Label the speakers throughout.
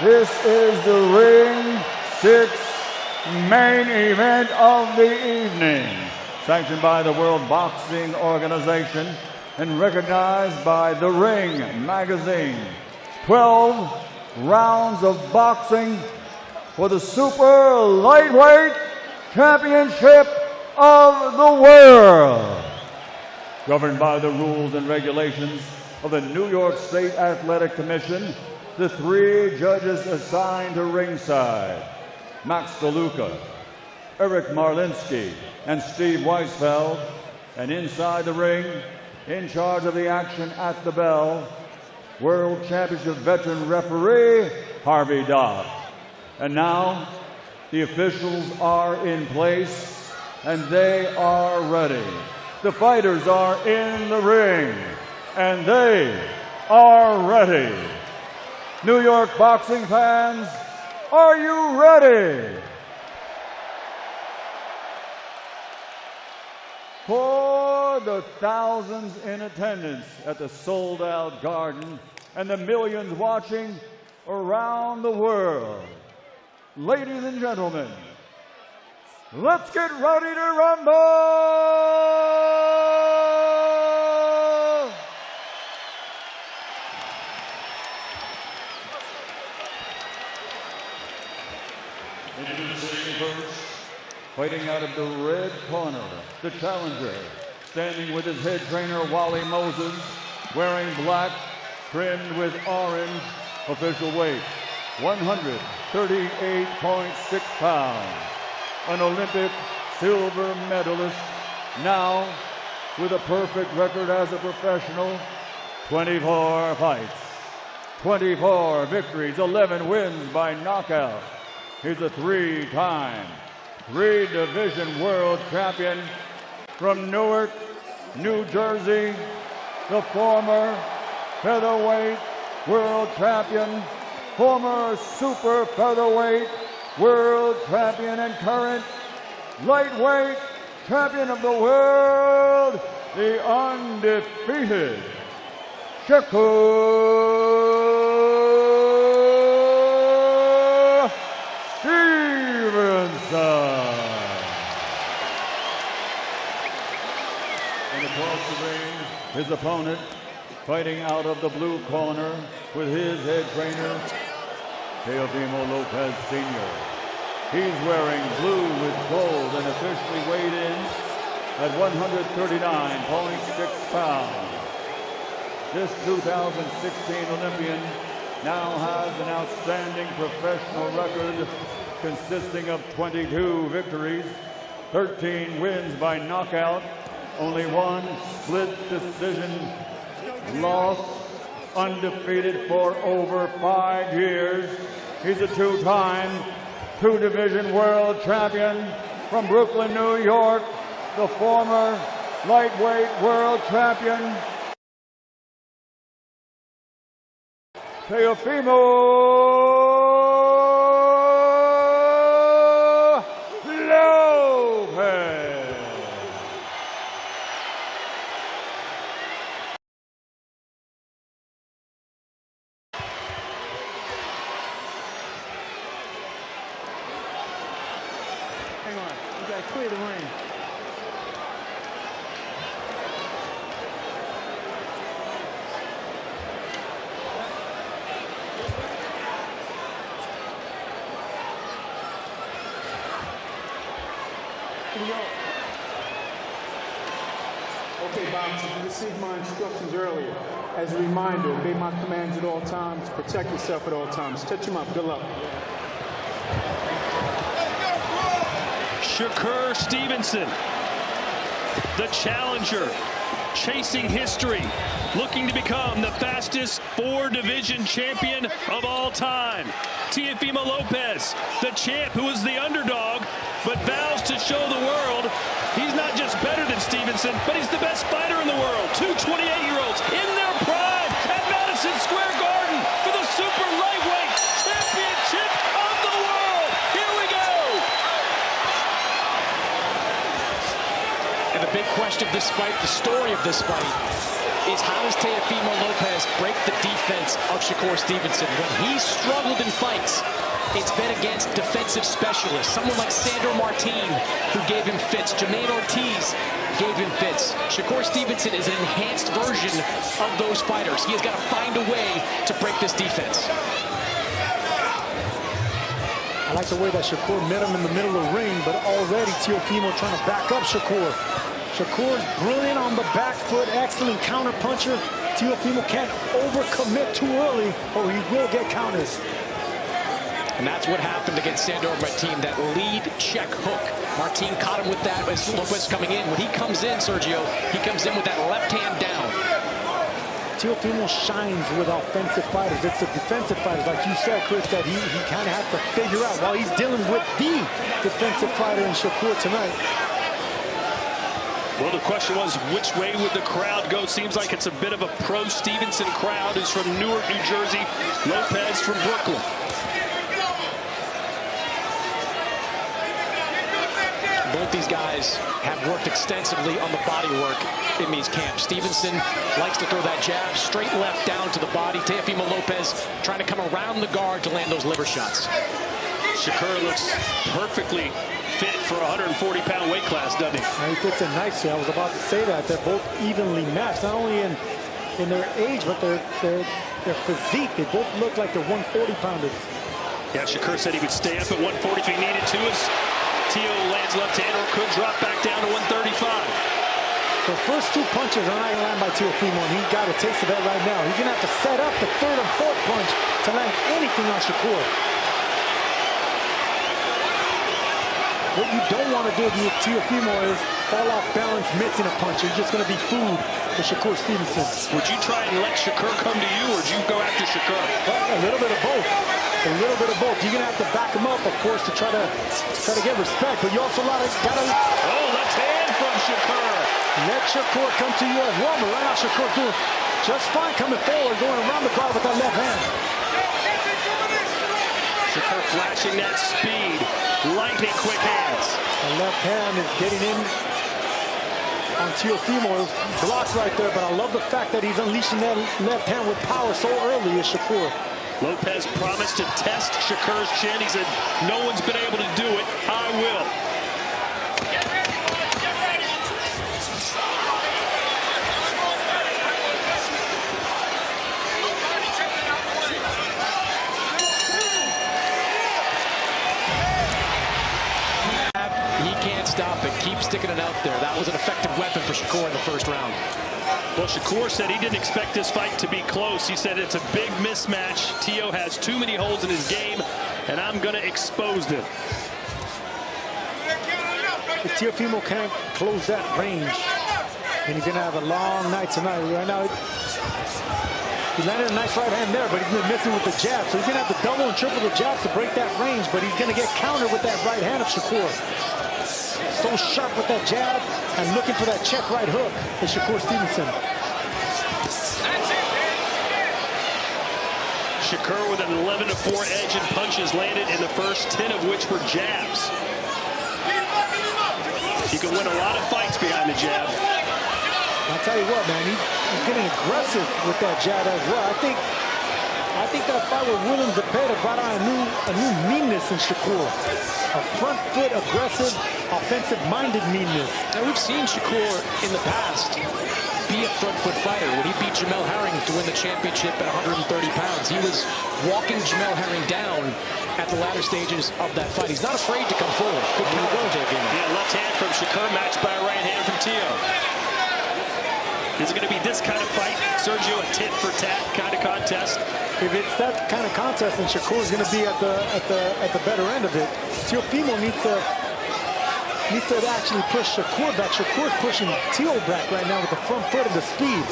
Speaker 1: This is the Ring 6 main event of the evening, sanctioned by the World Boxing Organization and recognized by The Ring magazine. 12 rounds of boxing for the Super Lightweight Championship of the World. Governed by the rules and regulations of the New York State Athletic Commission, the 3 judges assigned to ringside, Max DeLuca, Eric Marlinsky, and Steve Weisfeld, and inside the ring, in charge of the action at the bell, World Championship veteran referee Harvey Dodd. And now, the officials are in place, and they are ready. The fighters are in the ring, and they are ready. New York boxing fans, are you ready? For the thousands in attendance at the sold-out Garden and the millions watching around the world, ladies and gentlemen, let's get ready to rumble! Introducing first, fighting out of the red corner, the challenger, standing with his head trainer Wally Moses, wearing black, trimmed with orange, official weight, 138.6 pounds. An Olympic silver medalist, now with a perfect record as a professional, 24 fights, 24 victories, 11 wins by knockout. He's a 3-time, 3-division world champion from Newark, New Jersey, the former featherweight world champion, former super featherweight world champion, and current lightweight champion of the world, the undefeated Shakur Stevenson. And across the ring, his opponent, fighting out of the blue corner with his head trainer, Teofimo Lopez Sr. He's wearing blue with gold and officially weighed in at 139.6 pounds. This 2016 Olympian now has an outstanding professional record consisting of 22 victories, 13 wins by knockout, only 1 split decision loss, undefeated for over 5 years. He's a 2-time, 2-division world champion from Brooklyn, New York, the former lightweight world champion, Teofimo Lopez.
Speaker 2: Hang on, you gotta clear the ring. Here we go. Okay, boxers, you received my instructions earlier. As a reminder, obey my commands at all times, protect yourself at all times. Touch him up, good luck.
Speaker 3: Shakur Stevenson, the challenger, chasing history, looking to become the fastest 4-division champion of all time. Teofimo Lopez, the champ who is the underdog, but vows to show the world he's not just better than Stevenson, but he's the best fighter in the world. 2 28-year-olds in their prime at Madison Square Garden for the Super Lightweight Championship of the world. Here we go.
Speaker 4: And the big question of this fight, the story of this fight, is how does Teofimo Lopez break the defense of Shakur Stevenson? When he's struggled in fights, it's been against defensive specialists. Someone like Sandor Martin, who gave him fits. Jermaine Ortiz gave him fits. Shakur Stevenson is an enhanced version of those fighters. He has got to find a way to break this defense.
Speaker 5: I like the way that Shakur met him in the middle of the ring, but already Teofimo trying to back up Shakur. Shakur's brilliant on the back foot, excellent counter puncher. Teofimo can't overcommit too early or he will get counters.
Speaker 4: And that's what happened against Sandor Martin, that lead check hook. Martin caught him with that as Lopez coming in. When he comes in, Sergio, he comes in with that left hand down.
Speaker 5: Teofimo shines with offensive fighters. It's the defensive fighters, like you said, Chris, that he kind of has to figure out while he's dealing with the defensive fighter in Shakur tonight.
Speaker 3: Well, the question was, which way would the crowd go? Seems like it's a bit of a pro-Stevenson crowd. Who's from Newark, New Jersey. Lopez from Brooklyn.
Speaker 4: Both these guys have worked extensively on the body work in these camps. Stevenson likes to throw that jab straight left down to the body. Teofimo Lopez trying to come around the guard to land those liver shots.
Speaker 3: Shakur looks perfectly fit for a 140-pound weight class, doesn't he?
Speaker 5: And he fits in nicely. I was about to say that. They're both evenly matched, not only in their age, but their physique. They both look like they're 140-pounders.
Speaker 3: Yeah, Shakur said he would stay up at 140 if he needed to. As Teo lands left hand or could drop back down to 135.
Speaker 5: The first two punches are not going to land by Teofimo, and he's got a taste of that right now. He's going to have to set up the third and fourth punch to land anything on Shakur. What you don't want to do with Teofimo is fall off balance, missing a punch. It's just going to be food for Shakur Stevenson.
Speaker 3: Would you try and let Shakur come to you, or would you go after Shakur?
Speaker 5: Well, a little bit of both. A little bit of both. You're going to have to back him up, of course, to try to get respect. But you also got to...
Speaker 3: Oh, left hand from Shakur.
Speaker 5: Let Shakur come to you as well. But right now, Shakur doing just fine coming forward, going around the guard with that left hand.
Speaker 3: Shakur flashing that speed. Lightning quick hands.
Speaker 5: The left hand is getting in on Teofimo. Blocks right there, but I love the fact that he's unleashing that left hand with power so early as Shakur.
Speaker 3: Lopez promised to test Shakur's chin. He said, no one's been able to do it. I will.
Speaker 4: He can't stop it. Keep sticking it out there. That was an effective weapon for Shakur in the first round.
Speaker 3: Well, Shakur said he didn't expect this fight to be close. He said it's a big mismatch. Teo has too many holes in his game, and I'm going to expose them.
Speaker 5: If Teofimo can't close that range, then he's going to have a long night tonight. Right now, he landed a nice right hand there, but he's been missing with the jab. So he's going to have to double and triple the jabs to break that range, but he's going to get countered with that right hand of Shakur. So sharp with that jab and looking for that check right hook is Shakur Stevenson.
Speaker 3: Shakur with an 11-4 edge in punches landed in the first 10 of which were jabs. He can win a lot of fights behind the jab.
Speaker 5: I'll tell you what, man, he's getting aggressive with that jab as well. I think that fight with William Zepeda brought on a new meanness in Shakur. A front foot, aggressive, offensive-minded meanness.
Speaker 4: Now, we've seen Shakur in the past be a front foot fighter. When he beat Jamel Herring to win the championship at 130 pounds, he was walking Jamel Herring down at the latter stages of that fight. He's not afraid to come forward. Good counter, Teofimo.
Speaker 3: Yeah, left hand from Shakur matched by a right hand from Teo. Is it going to be this kind of fight, Sergio, a tit-for-tat kind of contest?
Speaker 5: If it's that kind of contest, then Shakur is going to be at the better end of it. Teofimo needs to actually push Shakur back. Shakur's pushing Teo back right now with the front foot and the speed.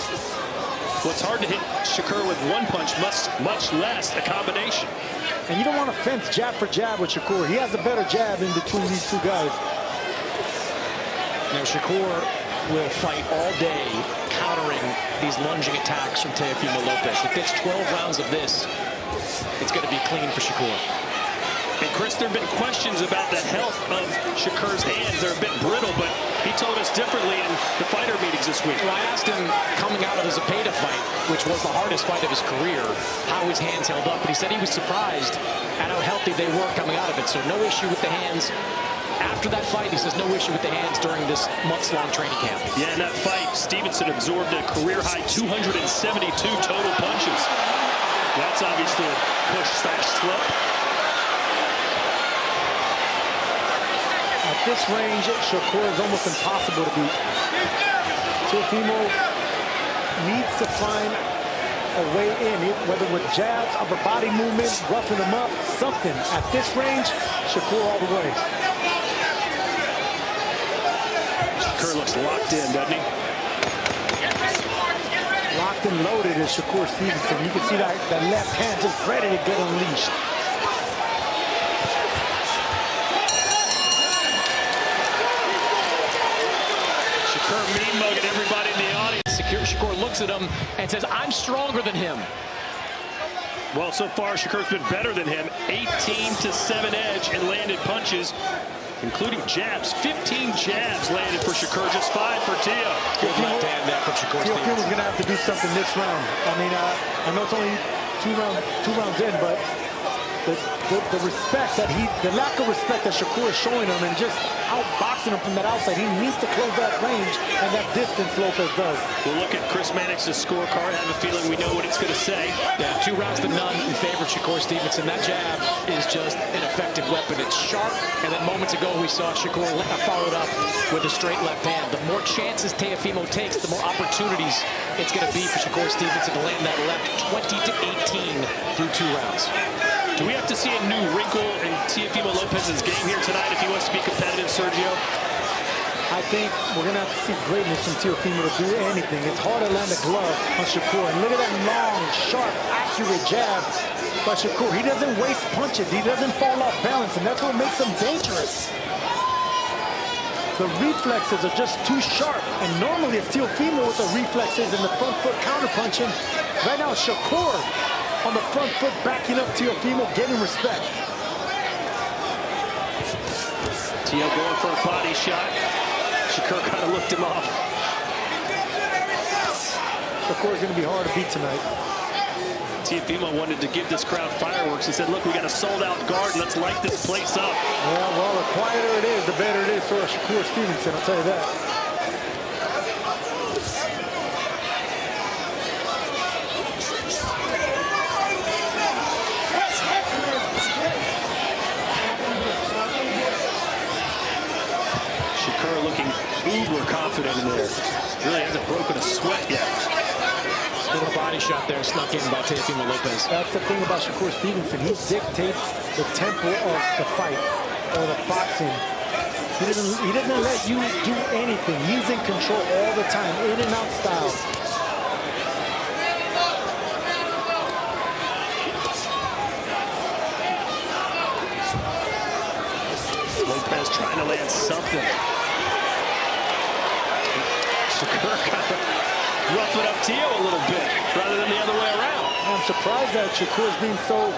Speaker 3: Well, it's hard to hit Shakur with one punch, much less a combination.
Speaker 5: And you don't want to fence jab for jab with Shakur. He has a better jab in between these two guys.
Speaker 4: Now, Shakur will fight all day countering these lunging attacks from Teofimo Lopez. If it's 12 rounds of this, it's going to be clean for Shakur.
Speaker 3: And Chris, there have been questions about the health of Shakur's hands. They're a bit brittle, but he told us differently in the fighter meetings this week.
Speaker 4: Well, I asked him coming out of the Zepeda fight, which was the hardest fight of his career, how his hands held up. And he said he was surprised at how healthy they were coming out of it. So no issue with the hands. After that fight, he says no issue with the hands during this months-long training camp.
Speaker 3: Yeah, in that fight, Stevenson absorbed a career-high 272 total punches. That's obviously a push/slip.
Speaker 5: At this range, Shakur is almost impossible to beat. Teofimo needs to find a way in, whether with jabs, upper body movement, roughing him up, something. At this range, Shakur all the way.
Speaker 3: Shakur looks locked in, doesn't he?
Speaker 5: Locked and loaded is Shakur Stevenson. You can see that left hand just ready to get unleashed.
Speaker 3: Shakur mean-mugging everybody in the audience.
Speaker 4: Shakur looks at him and says, I'm stronger than him.
Speaker 3: Well, so far, Shakur's been better than him. 18-7 edge in landed punches, including jabs. 15 jabs landed for Shakur, just 5 for Teo.
Speaker 4: Good left hand there from Shakur Stevenson.
Speaker 5: Teofimo's going to have to do something this round. I mean, I know it's only two rounds in, but the respect that the lack of respect that Shakur is showing him and just outboxing him from that outside, he needs to close that range and that distance Lopez does.
Speaker 3: We'll look at Chris Mannix's scorecard. I have a feeling we know what it's going to say.
Speaker 4: Yeah, 2 rounds to none in favor of Shakur Stevenson. That jab is just an effective weapon. It's sharp, and then moments ago we saw Shakur followed up with a straight left hand. The more chances Teofimo takes, the more opportunities it's going to be for Shakur Stevenson to land that left. 20-18 through 2 rounds.
Speaker 3: Do we have to see a new wrinkle in Teofimo Lopez's game here tonight if he wants to be competitive, Sergio?
Speaker 5: I think we're going to have to see greatness from Teofimo to do anything. It's hard to land a glove on Shakur. And look at that long, sharp, accurate jab by Shakur. He doesn't waste punches. He doesn't fall off balance, and that's what makes him dangerous. The reflexes are just too sharp. And normally it's Teofimo with the reflexes and the front foot counter-punching. Right now, Shakur on the front foot, backing up Teofimo, getting respect.
Speaker 3: Teo going for a body shot. Shakur kind of looked him off.
Speaker 5: Shakur's going to be hard to beat tonight.
Speaker 3: Teofimo wanted to give this crowd fireworks. He said, look, we got a sold-out guard. Let's light this place up.
Speaker 5: Yeah, well, the quieter it is, the better it is for Shakur Stevenson, I'll tell you that.
Speaker 3: Uber confident in there. Really hasn't broken a sweat yet.
Speaker 4: Little body shot there snuck in by Teofimo Lopez.
Speaker 5: That's the thing about Shakur Stevenson. He dictates the tempo of the fight or the boxing. He doesn't let you do anything. He's in control all the time, in and out style.
Speaker 3: Lopez trying to land something. Shakur kind of roughing up Teo a little bit rather than the other way around.
Speaker 5: I'm surprised that Shakur's being so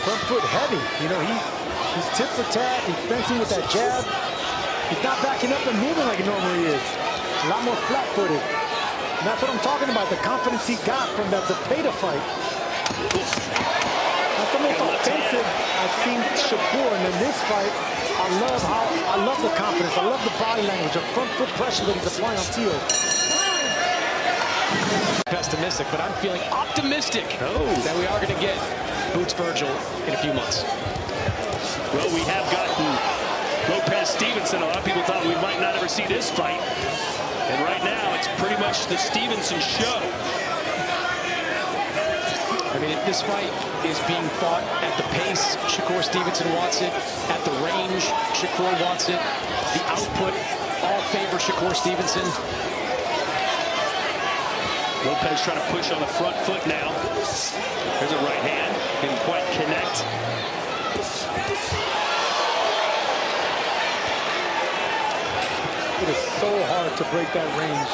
Speaker 5: front foot heavy. You know, he's tit for tat, he's fencing with that jab. He's not backing up and moving like he normally is. A lot more flat-footed. And that's what I'm talking about, the confidence he got from that Zepeda fight. That's the most offensive I've seen Shakur, and in this fight, I love the confidence. I love the body language, the front foot pressure that he's applying on Teo.
Speaker 4: Pessimistic, but I'm feeling optimistic that we are going to get Boots Virgil in a few months.
Speaker 3: Well, we have gotten Lopez Stevenson. A lot of people thought we might not ever see this fight. And right now, it's pretty much the Stevenson show.
Speaker 4: I mean, if this fight is being fought at the pace Shakur Stevenson wants it, at the range Shakur wants it, the output all favor Shakur Stevenson.
Speaker 3: Lopez trying to push on the front foot now. There's a right hand. Didn't quite connect.
Speaker 5: It is so hard to break that range.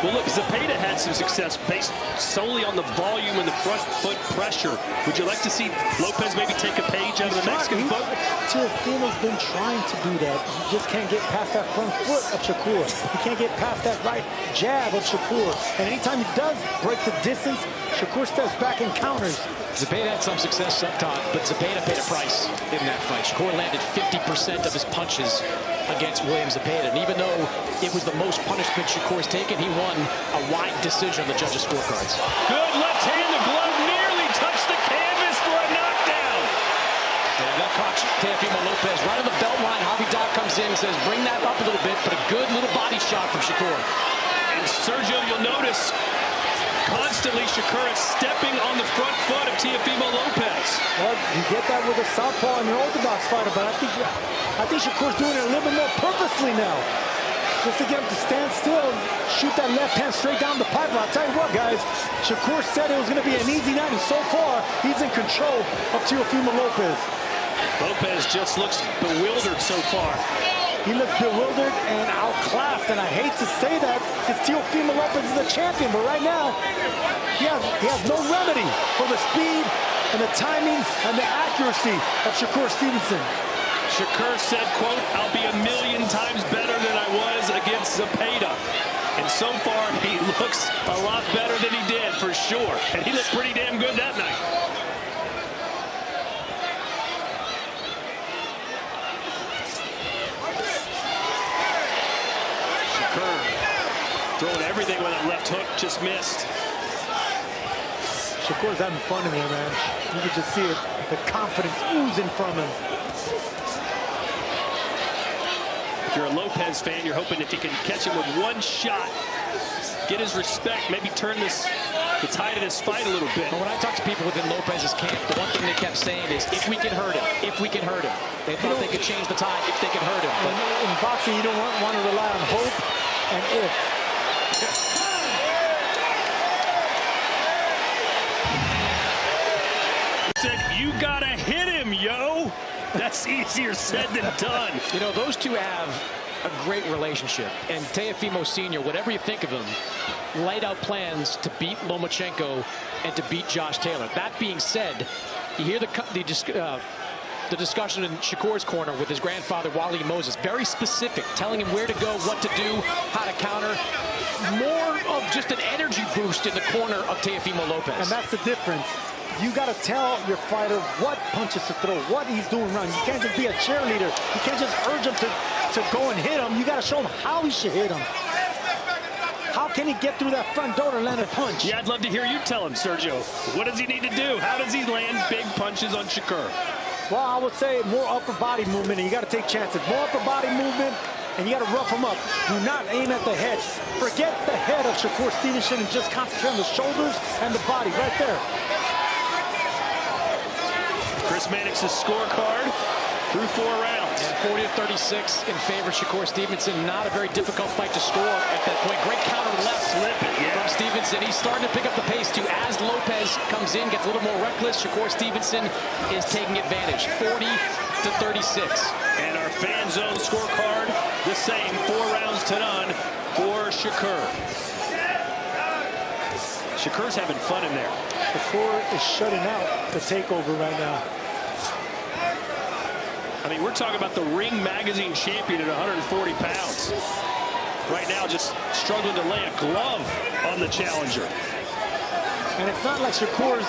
Speaker 3: Well, look, Zepeda had some success based solely on the volume and the front foot pressure. Would you like to see Lopez maybe take a page out of the Mexican book?
Speaker 5: Teofimo's been trying to do that. He just can't get past that front foot of Shakur. He can't get past that right jab of Shakur. And anytime he does break the distance, Shakur steps back and counters.
Speaker 4: Zepeda had some success up top, but Zepeda paid a price in that fight. Shakur landed 50% of his punches against William Zepeda. And even though it was the most punishment Shakur's taken, he won a wide decision on the judges' scorecards.
Speaker 3: Good left hand. The glove nearly touched the canvas for a knockdown.
Speaker 4: And that caught Teofimo Lopez right on the belt line. Harvey Doc comes in and says, bring that up a little bit, but a good little body shot from Shakur.
Speaker 3: And Sergio, you'll notice constantly Shakur is stepping on the front foot of Teofimo Lopez.
Speaker 5: Well, you get that with a southpaw and an orthodox fighter, but I think Shakur's doing it a little bit more purposely now. Just to get him to stand still, shoot that left hand straight down the pipe. I'll tell you what, guys, Shakur said it was going to be an easy night, and so far, he's in control of Teofimo Lopez.
Speaker 3: Lopez just looks bewildered so far.
Speaker 5: He looks bewildered and outclassed, and I hate to say that because Teofimo Lopez is the champion, but right now, he has no remedy for the speed and the timing and the accuracy of Shakur Stevenson.
Speaker 3: Shakur said, quote, I'll be 1,000,000 times better than I was against Zepeda. And so far, he looks a lot better than he did, for sure. And he looked pretty damn good that night. Throwing everything with that left hook, just missed.
Speaker 5: Shakur's having fun in there, man. You can just see it, the confidence oozing from him.
Speaker 3: If you're a Lopez fan, you're hoping if you can catch him with one shot, get his respect, maybe turn the tide of this fight a little bit.
Speaker 4: When I talk to people within Lopez's camp, the one thing they kept saying is, if we can hurt him, if we can hurt him. They thought they could change the tide if they can hurt him.
Speaker 5: But in boxing, you don't want to rely on hope and if.
Speaker 3: Said, you gotta hit him, yo. That's easier said than done.
Speaker 4: You know, those two have a great relationship. And Teofimo Sr., whatever you think of him, laid out plans to beat Lomachenko and to beat Josh Taylor. That being said, you hear the discussion in Shakur's corner with his grandfather, Wally Moses. Very specific, telling him where to go, what to do, how to counter. More of just an energy boost in the corner of Teofimo Lopez.
Speaker 5: And that's the difference. You got to tell your fighter what punches to throw, what he's doing wrong. You can't just be a cheerleader. You can't just urge him to go and hit him. You got to show him how he should hit him. How can he get through that front door to land a punch?
Speaker 3: Yeah, I'd love to hear you tell him, Sergio. What does he need to do? How does he land big punches on Shakur?
Speaker 5: Well, I would say more upper body movement, and you got to take chances. More upper body movement, and you got to rough him up. Do not aim at the head. Forget the head of Shakur Stevenson and just concentrate on the shoulders and the body right there.
Speaker 3: Chris Mannix's scorecard through 4 rounds.
Speaker 4: And 40-36 in favor of Shakur Stevenson. Not a very difficult fight to score at that point. Great counter left slip from Stevenson. He's starting to pick up the pace too. As Lopez comes in, gets a little more reckless, Shakur Stevenson is taking advantage. 40-36.
Speaker 3: And our fan zone scorecard, the same. 4 rounds to none for Shakur. Shakur's having fun in there.
Speaker 5: Shakur is shutting out the takeover right now.
Speaker 3: I mean, we're talking about the Ring Magazine champion at 140 pounds. Right now, just struggling to lay a glove on the challenger.
Speaker 5: And it's not like Shakur's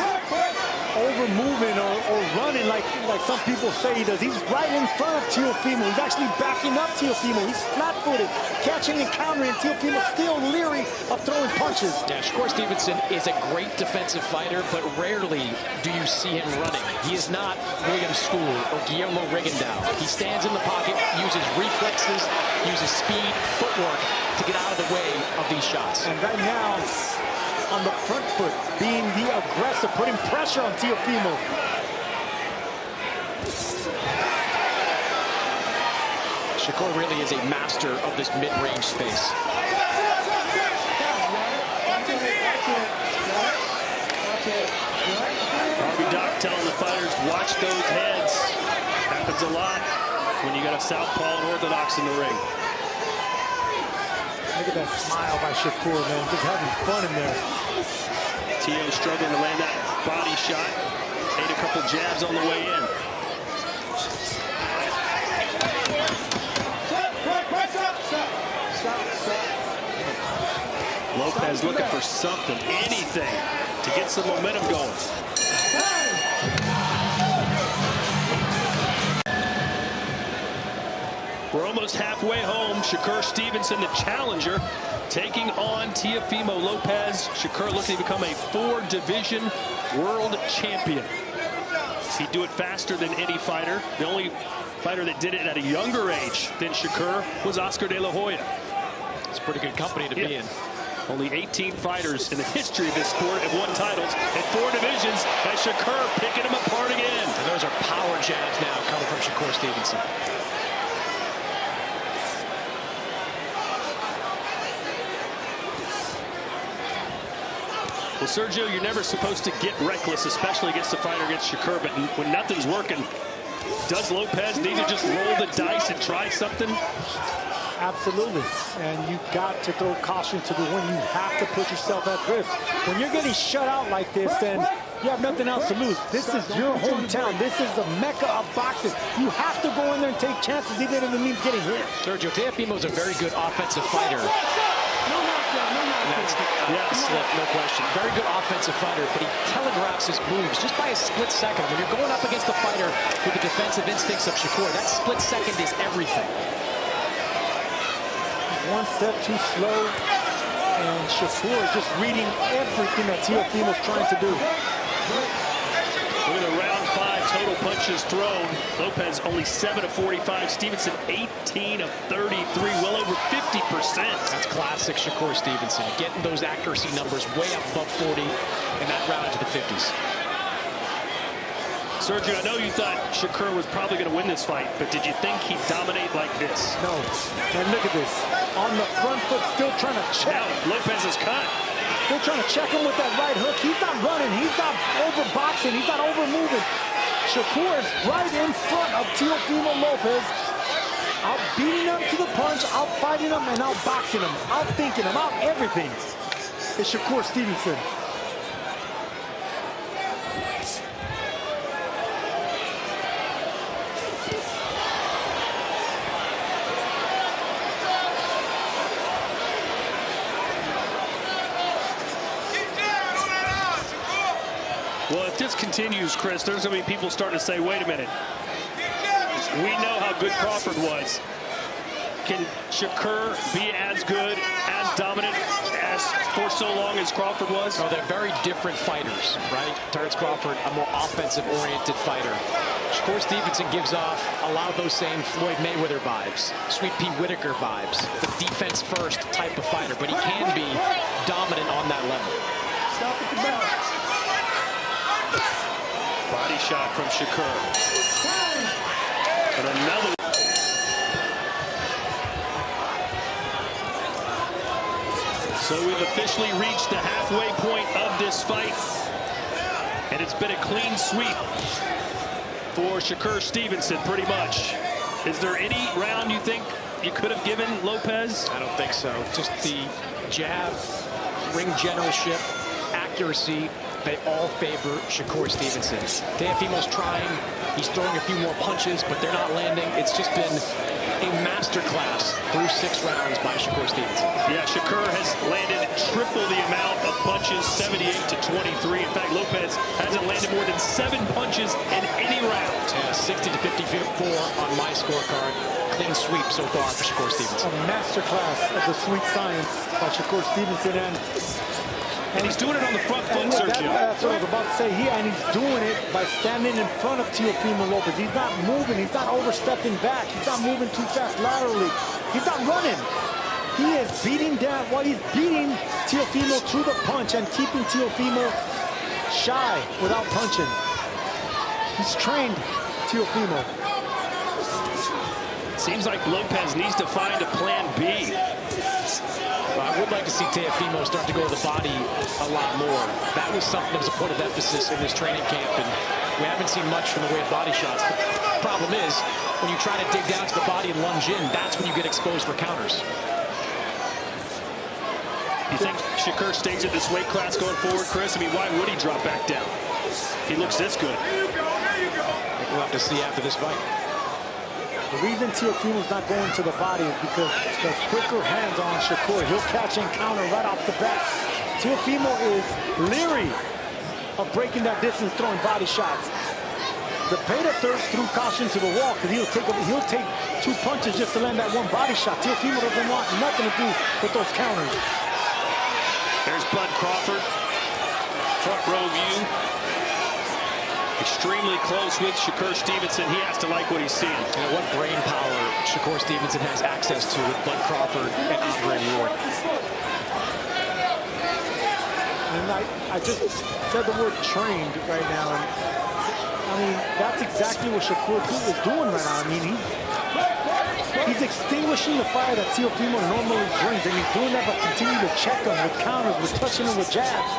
Speaker 5: over-moving or running like some people say he does. He's right in front of Teofimo. He's actually backing up Teofimo. He's flat-footed, catching and countering. Teofimo's still leery of throwing punches.
Speaker 4: Yeah, Shakur Stevenson is a great defensive fighter, but rarely do you see him running. He is not William School or Guillermo Rigondeaux. He stands in the pocket, uses reflexes, uses speed, footwork to get out of the way of these shots.
Speaker 5: And right now, on the front foot, being the aggressor, putting pressure on Teofimo.
Speaker 4: Shakur really is a master of this mid-range space.
Speaker 3: Harvey Doc telling the fighters, watch those heads. Happens a lot when you got a southpaw and orthodox in the ring.
Speaker 5: Look at that smile by Shakur, man. Just having fun in there.
Speaker 3: Teo struggling to land that body shot. Ate a couple jabs on the way in. Lopez looking for something, anything, to get some momentum going. We're almost halfway home. Shakur Stevenson, the challenger, taking on Teofimo Lopez. Shakur looking to become a 4-division world champion. He'd do it faster than any fighter. The only fighter that did it at a younger age than Shakur was Oscar De La Hoya.
Speaker 4: It's pretty good company to be in.
Speaker 3: Only 18 fighters in the history of this sport have won titles in 4 divisions, and Shakur picking them apart again.
Speaker 4: And those are power jabs now coming from Shakur Stevenson.
Speaker 3: Well, Sergio, you're never supposed to get reckless, especially against a fighter against Shakur, but when nothing's working, does Lopez need to just roll the dice and try something?
Speaker 5: Absolutely. And you got to throw caution to the wind. You have to put yourself at risk. When you're getting shut out like this, then you have nothing else to lose. This is your hometown. This is the mecca of boxing. You have to go in there and take chances, even if it means getting hit.
Speaker 4: Sergio, Teofimo's a very good offensive fighter. Yes, no question. Very good offensive fighter, but he telegraphs his moves just by a split second. When you're going up against a fighter with the defensive instincts of Shakur, that split second is everything.
Speaker 5: One step too slow, and Shakur is just reading everything that Teofimo's trying to do.
Speaker 3: Look at the round 5 total punches thrown. Lopez only 7 of 45. Stevenson 18 of 33, well over 50%.
Speaker 4: That's classic Shakur Stevenson, getting those accuracy numbers way up above 40 in that round into the 50s.
Speaker 3: Sergio, I know you thought Shakur was probably going to win this fight, but did you think he'd dominate like this?
Speaker 5: No. And look at this. On the front foot, still trying to check.
Speaker 3: Now, Lopez is cut.
Speaker 5: Still trying to check him with that right hook. He's not running. He's not overboxing. He's not overmoving. Shakur is right in front of Teofimo Lopez. Out beating him to the punch, out fighting him, and out boxing him, out thinking him, out everything. It's Shakur Stevenson.
Speaker 3: Well, if this continues, Chris, there's going to be people starting to say, wait a minute. We know how good Crawford was. Can Shakur be as good, as dominant, as for so long as Crawford was?
Speaker 4: No, they're very different fighters, right? Terrence Crawford, a more offensive-oriented fighter. Shakur Stevenson gives off a lot of those same Floyd Mayweather vibes, Sweet Pea Whitaker vibes, the defense-first type of fighter, but he can be dominant on that level.
Speaker 5: Stop at the bell.
Speaker 3: Body shot from Shakur. And another. So we've officially reached the halfway point of this fight. And it's been a clean sweep for Shakur Stevenson, pretty much. Is there any round you think you could have given Lopez?
Speaker 4: I don't think so. Just the jab, ring generalship, accuracy, they all favor Shakur Stevenson. Teofimo's trying. He's throwing a few more punches, but they're not landing. It's just been a masterclass through 6 rounds by Shakur Stevenson.
Speaker 3: Yeah, Shakur has landed triple the amount of punches, 78 to 23. In fact, Lopez hasn't landed more than 7 punches in any round.
Speaker 4: Yeah, 60 to 54 on my scorecard. Clean sweep so far for Shakur Stevenson.
Speaker 5: A masterclass of the sweet science by Shakur Stevenson,
Speaker 3: and he's doing it on the front foot, Sergio.
Speaker 5: That's what I was about to say. And he's doing it by standing in front of Teofimo Lopez. He's not moving. He's not overstepping back. He's not moving too fast laterally. He's not running. He is beating down while he's beating Teofimo to the punch and keeping Teofimo shy without punching. He's trained Teofimo.
Speaker 3: Seems like Lopez needs to find a plan B.
Speaker 4: I would like to see Teofimo start to go to the body a lot more. That was something that was a point of emphasis in this training camp, and we haven't seen much from the way of body shots. The problem is, when you try to dig down to the body and lunge in, that's when you get exposed for counters.
Speaker 3: You think Shakur stays at this weight class going forward, Chris? I mean, why would he drop back down? He looks this good.
Speaker 4: We'll have to see after this fight.
Speaker 5: The reason Teofimo's not going to the body is because the quicker hands on Shakur. He'll catch and counter right off the bat. Teofimo is leery of breaking that distance, throwing body shots. The Peta threw caution to the wall because he'll take 2 punches just to land that one body shot. Teofimo doesn't want nothing to do with those counters.
Speaker 3: There's Bud Crawford, front row view. Extremely close with Shakur Stevenson. He has to like what he's seeing.
Speaker 4: And what brain power Shakur Stevenson has access to with Bud Crawford and Andre Ward.
Speaker 5: And I just said the word trained right now. And I mean, that's exactly what Shakur is doing right now. I mean, he's extinguishing the fire that Teofimo normally brings, and he's doing that by continuing to check him with counters, with touching him with jabs,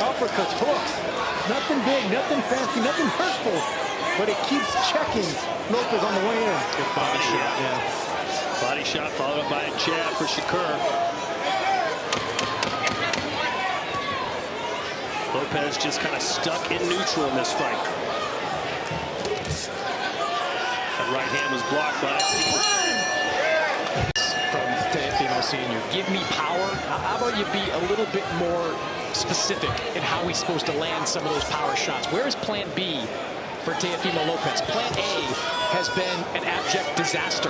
Speaker 5: uppercuts, hooks. Nothing big, nothing fancy, nothing hurtful, but it keeps checking Lopez on the way in.
Speaker 3: Good body shot, yeah. Body shot followed up by a jab for Shakur. Lopez just kind of stuck in neutral in this fight. That right hand was blocked by
Speaker 4: from Teofimo Sr. Give me power. How about you be a little bit more specific in how he's supposed to land some of those power shots? Where is plan B for Teofimo Lopez? Plan A has been an abject disaster.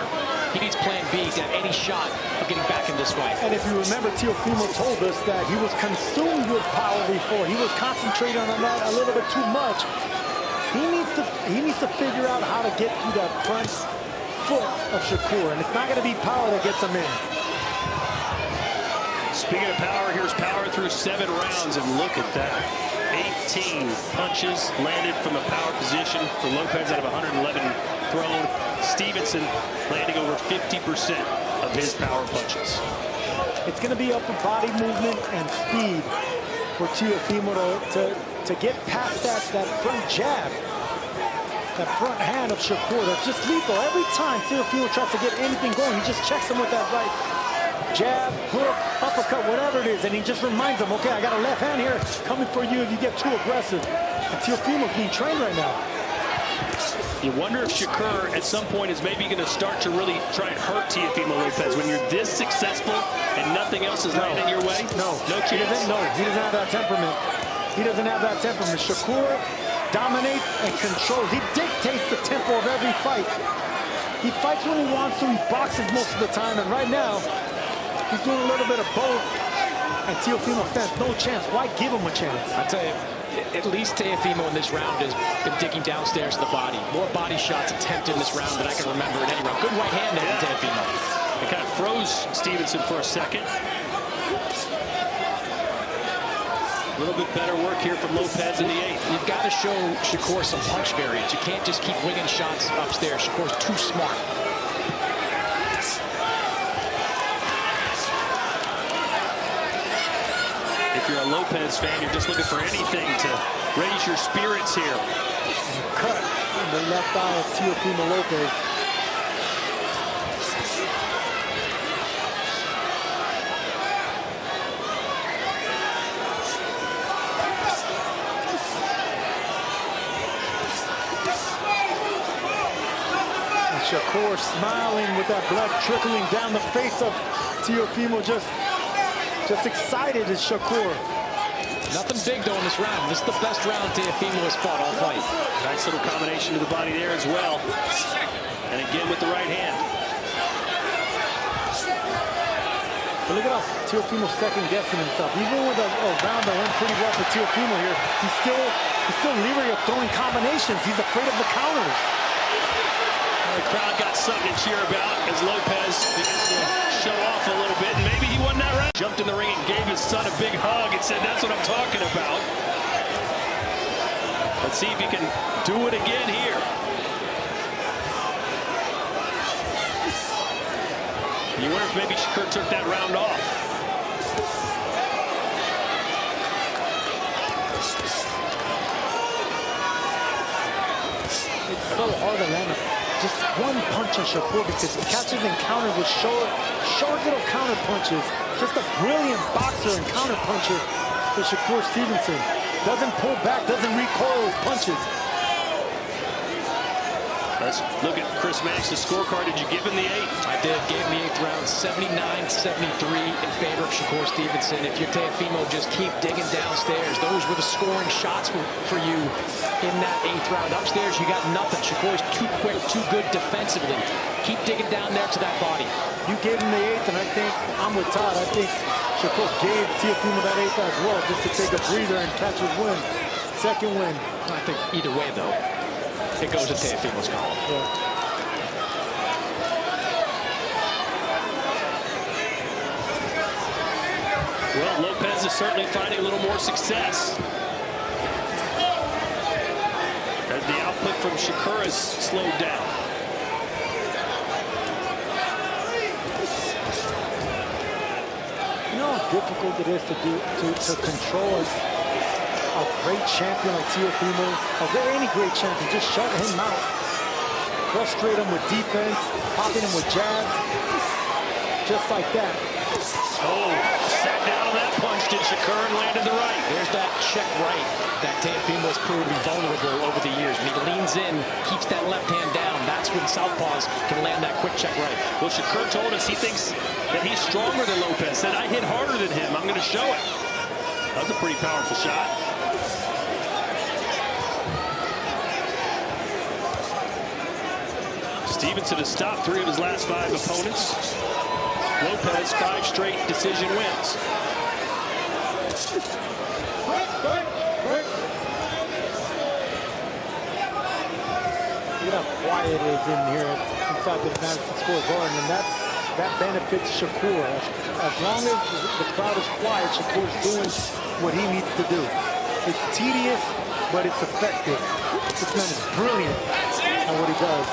Speaker 4: He needs plan B to have any shot of getting back in this fight.
Speaker 5: And if you remember, Teofimo told us that he was consumed with power before. He was concentrating on that a little bit too much. He needs to figure out how to get to that front foot of Shakur, and it's not going to be power that gets him in.
Speaker 3: Speaking of power, here's power through 7 rounds, and look at that. 18 punches landed from a power position for Lopez out of 111 thrown. Stevenson landing over 50% of his power punches.
Speaker 5: It's going to be upper body movement and speed for Teofimo to get past that front jab, that front hand of Shakur. That's just lethal. Every time Teofimo tries to get anything going, he just checks him with that right jab, hook, uppercut, whatever it is, and he just reminds him, okay, I got a left hand here coming for you if you get too aggressive. And Teofimo's being trained right now.
Speaker 3: You wonder if Shakur at some point is maybe going to start to really try and hurt Teofimo Lopez when you're this successful and nothing else is landing your way.
Speaker 5: No chance. He doesn't have that temperament. He doesn't have that temperament. Shakur dominates and controls. He dictates the tempo of every fight. He fights when he wants to. He boxes most of the time, and right now he's doing a little bit of both, and Teofimo stands no chance. Why give him a chance?
Speaker 4: I tell you, at least Teofimo in this round has been digging downstairs to the body. More body shots attempted in this round than I can remember in any round. Good right hand there from Teofimo.
Speaker 3: It kind of froze Stevenson for a second. A little bit better work here from Lopez in the 8th.
Speaker 4: You've got to show Shakur some punch variance. You can't just keep winging shots upstairs. Shakur's too smart.
Speaker 3: If you're a Lopez fan, you're just looking for anything to raise your spirits here.
Speaker 5: Cut in the left eye of Teofimo Lopez. And Shakur smiling with that blood trickling down the face of Teofimo, just excited as Shakur.
Speaker 4: Nothing big though in this round. This is the best round Teofimo has fought all fight.
Speaker 3: Nice little combination to the body there as well. And again with the right hand.
Speaker 5: But look at how Teofimo's second guessing himself. Even with a round that went pretty well for Teofimo here, he's still leery of throwing combinations. He's afraid of the counters.
Speaker 3: The crowd got something to cheer about as Lopez begins to show off a little bit, and maybe he won that round. Jumped in the ring and gave his son a big hug and said, that's what I'm talking about. Let's see if he can do it again here. You wonder if maybe Shakur took that round off.
Speaker 5: It's so hard to land just one punch on Shakur because he catches and counters with short little counter punches. Just a brilliant boxer and counter puncher for Shakur Stevenson. Doesn't pull back, doesn't recoil his punches.
Speaker 3: Let's look at Chris Mannix's scorecard. Did you give him the 8th?
Speaker 4: I did. Gave him the 8th round, 79-73 in favor of Shakur Stevenson. If you're Teofimo, just keep digging downstairs. Those were the scoring shots for you in that 8th round. Upstairs, you got nothing. Shakur's too quick, too good defensively. Keep digging down there to that body.
Speaker 5: You gave him the 8th, and I think I'm with Todd. I think Shakur gave Teofimo that 8th as well, just to take a breather and catch his win. Second win.
Speaker 4: I think either way, though, it goes to Teofimo's column.
Speaker 5: Yeah.
Speaker 3: Well, Lopez is certainly finding a little more success as the output from Shakur has slowed down.
Speaker 5: You know how difficult it is to control a great champion like Teofimo, or any great champion, just shut him out. Frustrate him with defense, popping him with jabs, just like that.
Speaker 3: Oh, sat down on that punch, did Shakur, and landed the right.
Speaker 4: There's that check right that Teofimo's proven to be vulnerable over the years. When he leans in, keeps that left hand down, that's when southpaws can land that quick check right.
Speaker 3: Well, Shakur told us he thinks that he's stronger than Lopez. Said, I hit harder than him. I'm going to show it. That was a pretty powerful shot. Stevenson has stopped 3 of his last 5 opponents. Lopez, 5 straight decision wins.
Speaker 5: Look at how quiet it is in here inside the Madison Square Garden, and that benefits Shakur. As long as the crowd is quiet, Shakur's doing what he needs to do. It's tedious, but it's effective. This man is brilliant at what he does.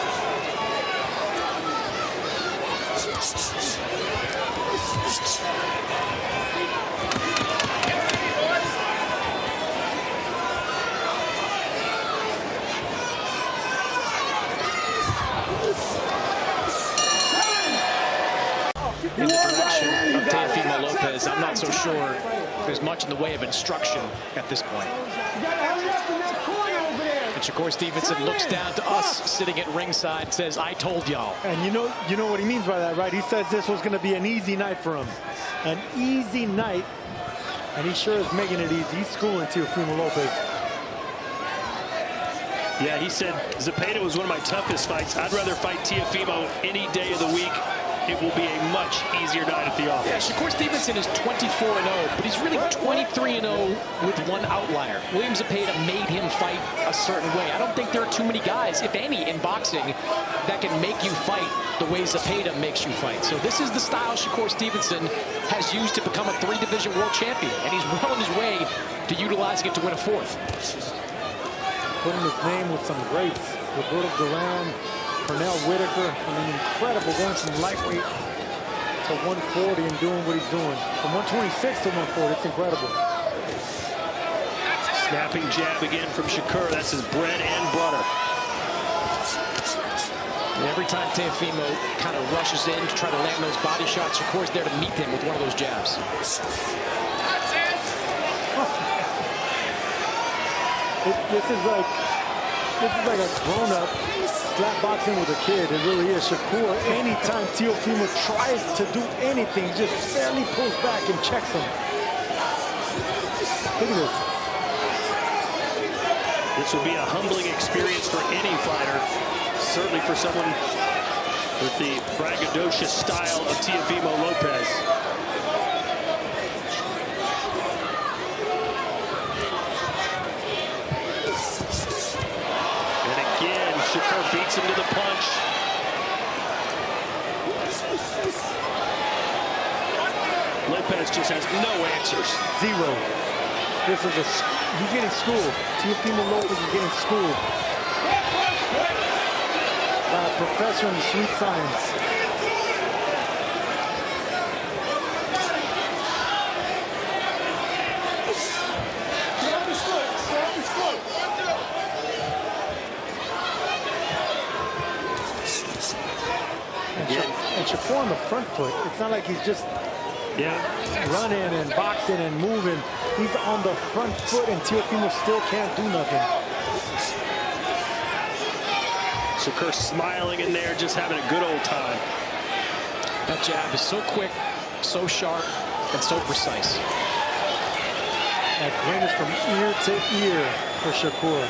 Speaker 4: In the direction of Teofimo Lopez, I'm not so sure there's much in the way of instruction at this point. And Shakur Stevenson looks down to us sitting at ringside and says, I told y'all.
Speaker 5: And you know what he means by that, right? He says this was going to be an easy night for him. An easy night. And he sure is making it easy. He's schooling Teofimo Lopez.
Speaker 3: Yeah, he said Zepeda was one of my toughest fights. I'd rather fight Teofimo any day of the week. It will be a much easier night at the office.
Speaker 4: Yeah, Shakur Stevenson is 24-0, but he's really 23-0 with one outlier. William Zepeda made him fight a certain way. I don't think there are too many guys, if any, in boxing that can make you fight the way Zepeda makes you fight. So this is the style Shakur Stevenson has used to become a 3-division world champion, and he's well on his way to utilizing it to win a 4th.
Speaker 5: Putting his name with some greats. Roberto Duran, Pernell Whitaker. I mean, incredible going from lightweight to 140 and doing what he's doing. From 126 to 140, it's incredible.
Speaker 3: Snapping jab again from Shakur. That's his bread and butter.
Speaker 4: And every time Teofimo kind of rushes in to try to land those body shots, Shakur's there to meet him with one of those jabs.
Speaker 5: This is like a grown-up slap boxing with a kid. It really is. Shakur, anytime Teofimo tries to do anything, just barely pulls back and checks him. Look at this.
Speaker 3: This will be a humbling experience for any fighter. Certainly for someone with the braggadocious style of Teofimo Lopez. Shakur beats him to the punch. Lopez just has no answers.
Speaker 5: Zero. This is he's getting schooled. Teofimo Lopez is getting schooled by a professor in sweet science. And Shakur on the front foot, it's not like he's just running and boxing and moving. He's on the front foot, and Teofimo still can't do nothing.
Speaker 3: Shakur smiling in there, just having a good old time.
Speaker 4: That jab is so quick, so sharp, and so precise.
Speaker 5: That grin is from ear to ear for Shakur.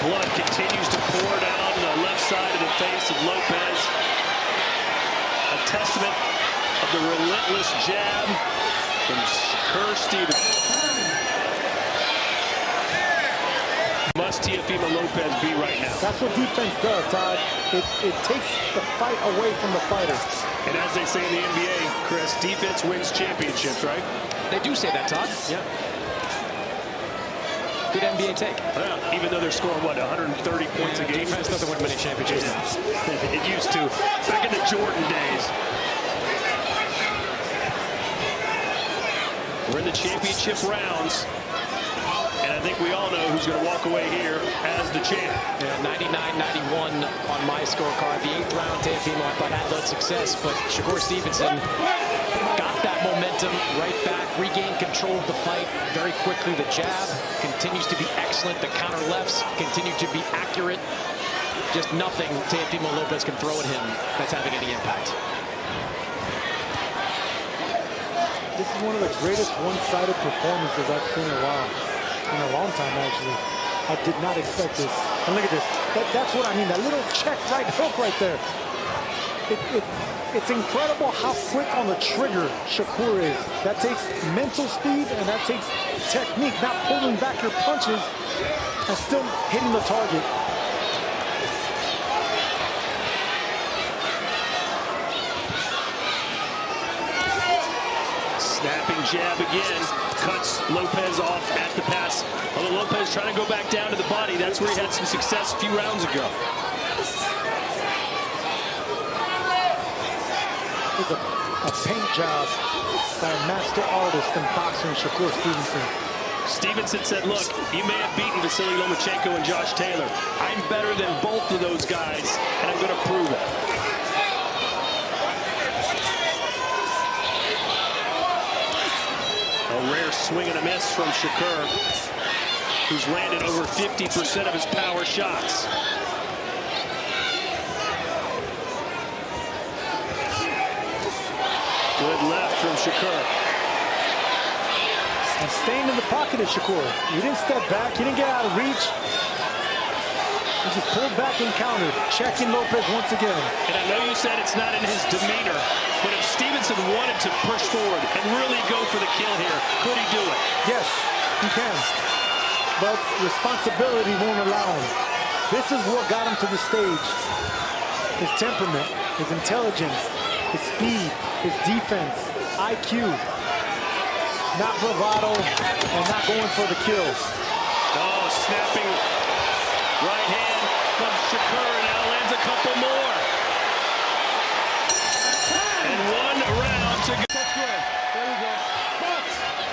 Speaker 3: Blood continues to pour down the left side of the face of Lopez. A testament of the relentless jab from Shakur Stevenson. Must Teofimo Lopez be right now?
Speaker 5: That's what defense does, Todd. It takes the fight away from the fighter.
Speaker 3: And as they say in the NBA, Chris, defense wins championships, right?
Speaker 4: They do say that, Todd. Yeah. Good NBA take.
Speaker 3: Well, even though they're scoring, what, 130 points a game?
Speaker 4: Defense doesn't win many championships now.
Speaker 3: It used to, back in the Jordan days. We're in the championship rounds. And I think we all know who's going to walk away here as the champ.
Speaker 4: Yeah, 99-91 on my scorecard. The 8th round, Teofimo, I thought had led success, but Shakur Stevenson got that momentum right back, regained control of the fight very quickly. The jab continues to be excellent. The counter lefts continue to be accurate. Just nothing Teofimo Lopez can throw at him that's having any impact.
Speaker 5: This is one of the greatest one-sided performances I've seen in a while. In a long time, actually. I did not expect this. And look at this. That's what I mean. That little check right hook right there. It's incredible how quick on the trigger Shakur is. That takes mental speed and that takes technique. Not pulling back your punches and still hitting the target.
Speaker 3: Snapping jab again, cuts Lopez off at the pass. Although Lopez trying to go back down to the body, that's where he had some success a few rounds ago.
Speaker 5: It's a paint job by a master artist in boxing, Shakur Stevenson.
Speaker 3: Stevenson said, look, you may have beaten Vasily Lomachenko and Josh Taylor. I'm better than both of those guys, and I'm going to prove it. A rare swing and a miss from Shakur, who's landed over 50% of his power shots. Good left from Shakur.
Speaker 5: And staying in the pocket of Shakur. He didn't step back. He didn't get out of reach. He just pulled back and countered, checking Lopez once again.
Speaker 3: And I know you said it's not in his demeanor, but if Stevenson wanted to push forward and really go for the kill here, could he do it?
Speaker 5: Yes, he can. But responsibility won't allow him. This is what got him to the stage. His temperament, his intelligence, his speed, his defense, IQ. Not bravado and not going for the kills.
Speaker 3: Oh, snapping right hand from Shakur, now lands a couple more. And 1 round to go.
Speaker 5: That's good. There we go.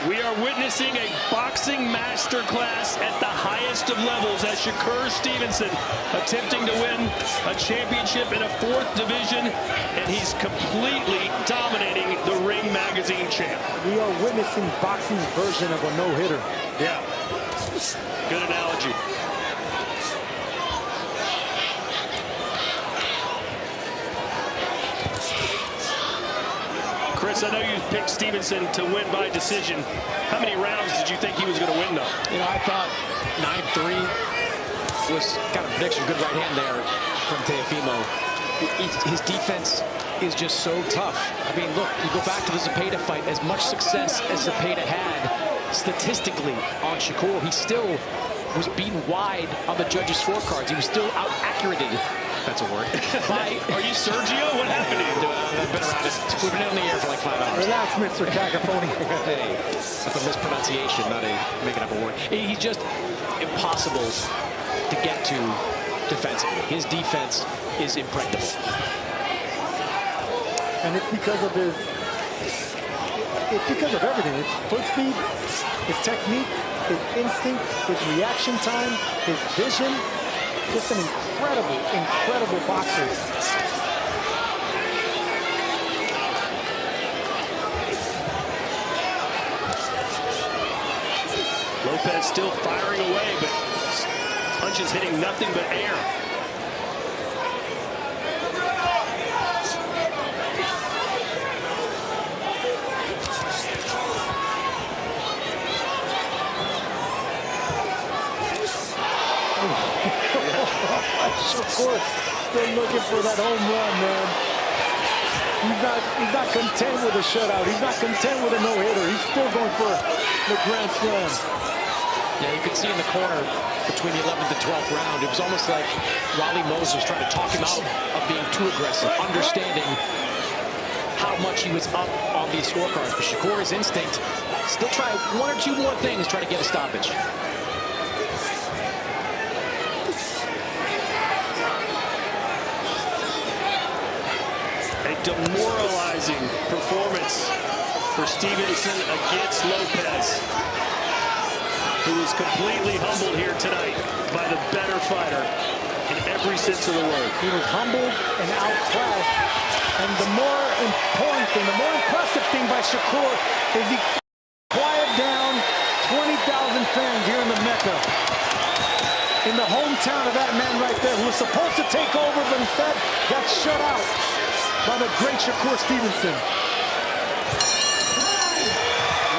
Speaker 3: We are witnessing a boxing masterclass at the highest of levels as Shakur Stevenson attempting to win a championship in a 4th division, and he's completely dominating the Ring Magazine champ.
Speaker 5: We are witnessing boxing's version of a no-hitter.
Speaker 3: Yeah, good analogy. Chris, I know you picked Stevenson to win by decision. How many rounds did you think he was going to win, though?
Speaker 4: You know, I thought 9-3 was kind of prediction. Good right hand there from Teofimo. His defense is just so tough. I mean, look, you go back to the Zepeda fight. As much success as Zepeda had statistically on Shakur, he still was beaten wide on the judges' scorecards. He was still out-accurated. That's a word.
Speaker 3: Are you Sergio? What happened to you?
Speaker 4: I've been around it. We've been in the air for like 5 hours.
Speaker 5: Relax, Mr. Cacophony.
Speaker 4: Hey, that's a mispronunciation, not a making up a word. He's just impossible to get to defensively. His defense is impregnable.
Speaker 5: And it's because of everything. It's foot speed, his technique, his instinct, his reaction time, his vision. Just an incredible boxer.
Speaker 3: Lopez still firing away, but punches hitting nothing but air.
Speaker 5: Shakur still looking for that home run, man. He's not content with a shutout. He's not content with a no-hitter. He's still going for the grand slam.
Speaker 4: Yeah, you could see in the corner between the 11th and 12th round, it was almost like Raleigh Moses was trying to talk him out of being too aggressive, understanding how much he was up on these scorecards. But Shakur's instinct, still try one or two more things, try to get a stoppage.
Speaker 3: A demoralizing performance for Stevenson against Lopez, who was completely humbled here tonight by the better fighter in every sense of the word.
Speaker 5: He was humbled and outclassed. And the more important thing, the more impressive thing by Shakur is he quieted down 20,000 fans here in the Mecca. In the hometown of that man right there, who was supposed to take over, but instead got shut out by the great Shakur Stevenson.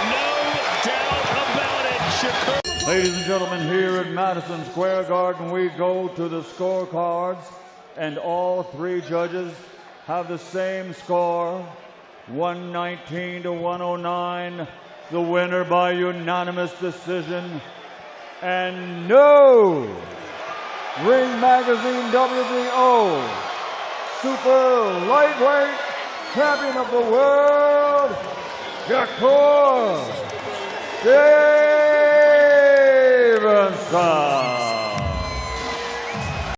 Speaker 3: No doubt about it, Shakur.
Speaker 1: Ladies and gentlemen, here at Madison Square Garden, we go to the scorecards, and all three judges have the same score, 119 to 109. The winner by unanimous decision. And no Ring Magazine WBO Super Lightweight Champion of the World, Shakur Stevenson.